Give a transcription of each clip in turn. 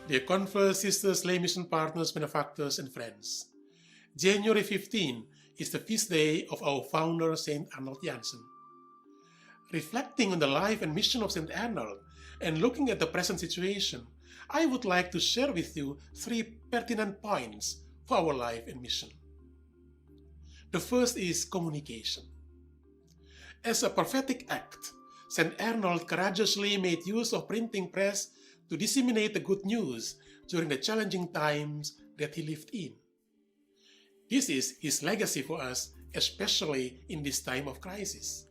Dear converse, sisters, lay mission partners, benefactors, and friends. January 15 is the feast day of our founder, Saint Arnold Janssen. Reflecting on the life and mission of Saint Arnold and looking at the present situation, I would like to share with you 3 pertinent points for our life and mission. The first is communication. As a prophetic act, Saint Arnold courageously made use of printing press to disseminate the good news during the challenging times that he lived in. This is his legacy for us, especially in this time of crisis,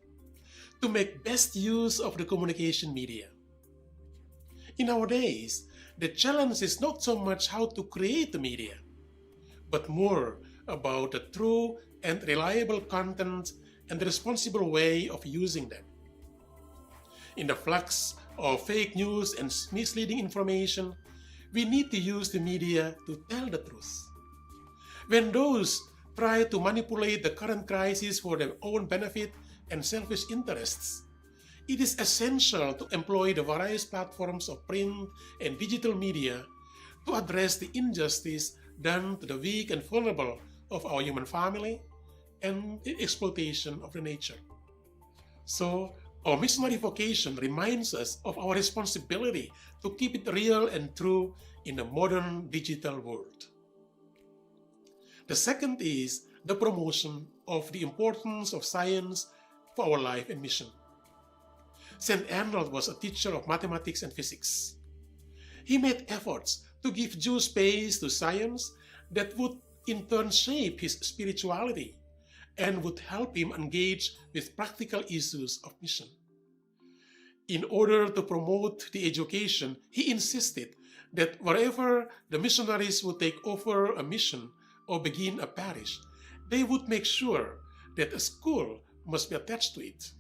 to make best use of the communication media. In our days, the challenge is not so much how to create the media, but more about the true and reliable content and the responsible way of using them. In the flux of fake news and misleading information, we need to use the media to tell the truth. When those try to manipulate the current crisis for their own benefit and selfish interests, it is essential to employ the various platforms of print and digital media to address the injustice done to the weak and vulnerable of our human family and the exploitation of the nature. So, our missionary vocation reminds us of our responsibility to keep it real and true in a modern digital world. The second is the promotion of the importance of science for our life and mission. Saint Arnold was a teacher of mathematics and physics. He made efforts to give due space to science that would in turn shape his spirituality and would help him engage with practical issues of mission. In order to promote the education, he insisted that wherever the missionaries would take over a mission or begin a parish, they would make sure that a school must be attached to it.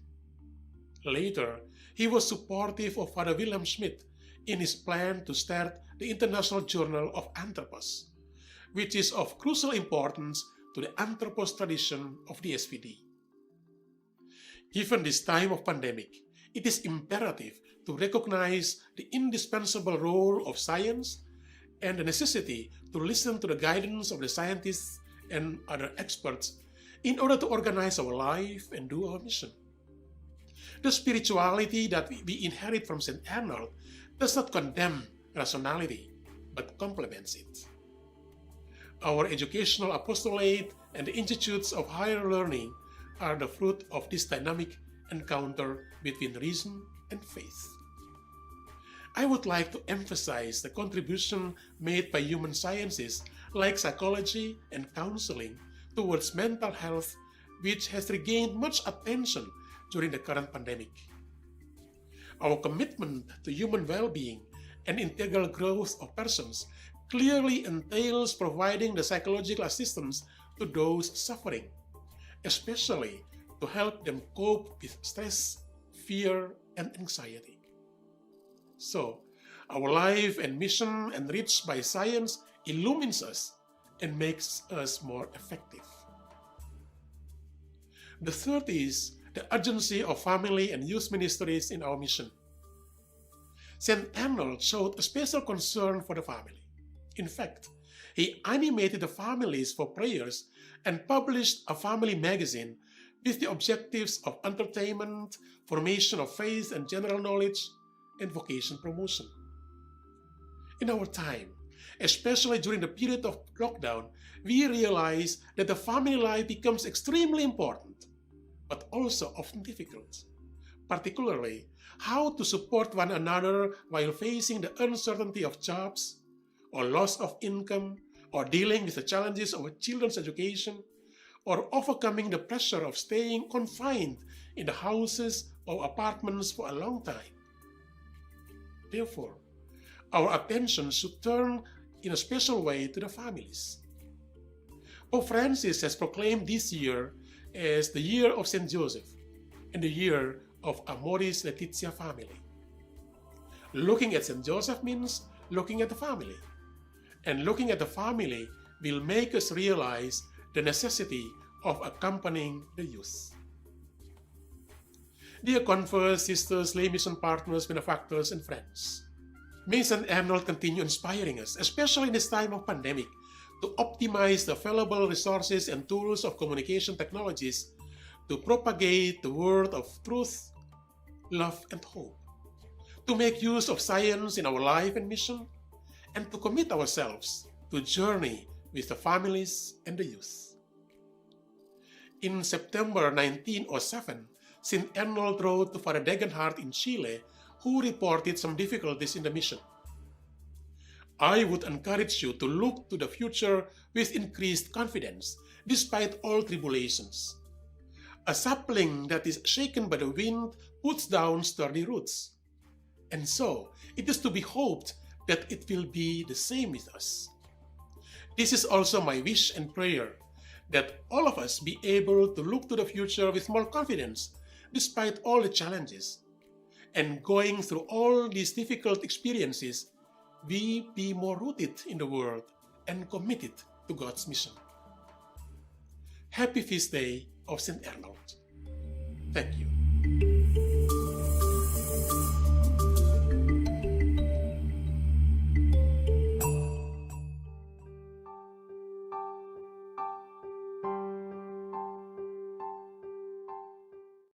Later, he was supportive of Father Wilhelm Schmidt in his plan to start the International Journal of Anthropos, which is of crucial importance to the Anthropos tradition of the SVD. Given this time of pandemic, it is imperative to recognize the indispensable role of science and the necessity to listen to the guidance of the scientists and other experts in order to organize our life and do our mission. The spirituality that we inherit from St. Arnold does not condemn rationality, but complements it. Our educational apostolate and the institutes of higher learning are the fruit of this dynamic encounter between reason and faith. I would like to emphasize the contribution made by human sciences like psychology and counseling towards mental health, which has regained much attention during the current pandemic. Our commitment to human well-being and integral growth of persons clearly entails providing the psychological assistance to those suffering, especially to help them cope with stress, fear, and anxiety. So, our life and mission enriched by science illumines us and makes us more effective. The third is the urgency of family and youth ministries in our mission. St. Arnold showed a special concern for the family. In fact, he animated the families for prayers and published a family magazine with the objectives of entertainment, formation of faith and general knowledge, and vocation promotion. In our time, especially during the period of lockdown, we realize that the family life becomes extremely important, but also often difficult, particularly how to support one another while facing the uncertainty of jobs, or loss of income, or dealing with the challenges of children's education, or overcoming the pressure of staying confined in the houses or apartments for a long time. Therefore, our attention should turn in a special way to the families. Pope Francis has proclaimed this year as the year of St. Joseph and the year of Amoris Laetitia family. Looking at St. Joseph means looking at the family. And looking at the family will make us realize the necessity of accompanying the youth. Dear converse, sisters, lay mission partners, benefactors, and friends, May St. Arnold continue inspiring us, especially in this time of pandemic, to optimize the available resources and tools of communication technologies to propagate the word of truth, love, and hope, to make use of science in our life and mission, and to commit ourselves to journey with the families and the youth. In September 1907, St. Arnold wrote to Father Degenhardt in Chile, who reported some difficulties in the mission. I would encourage you to look to the future with increased confidence, despite all tribulations. A sapling that is shaken by the wind puts down sturdy roots. And so, it is to be hoped that it will be the same with us. This is also my wish and prayer, that all of us be able to look to the future with more confidence, despite all the challenges. And going through all these difficult experiences, we be more rooted in the world and committed to God's mission. Happy Feast Day of St. Arnold. Thank you.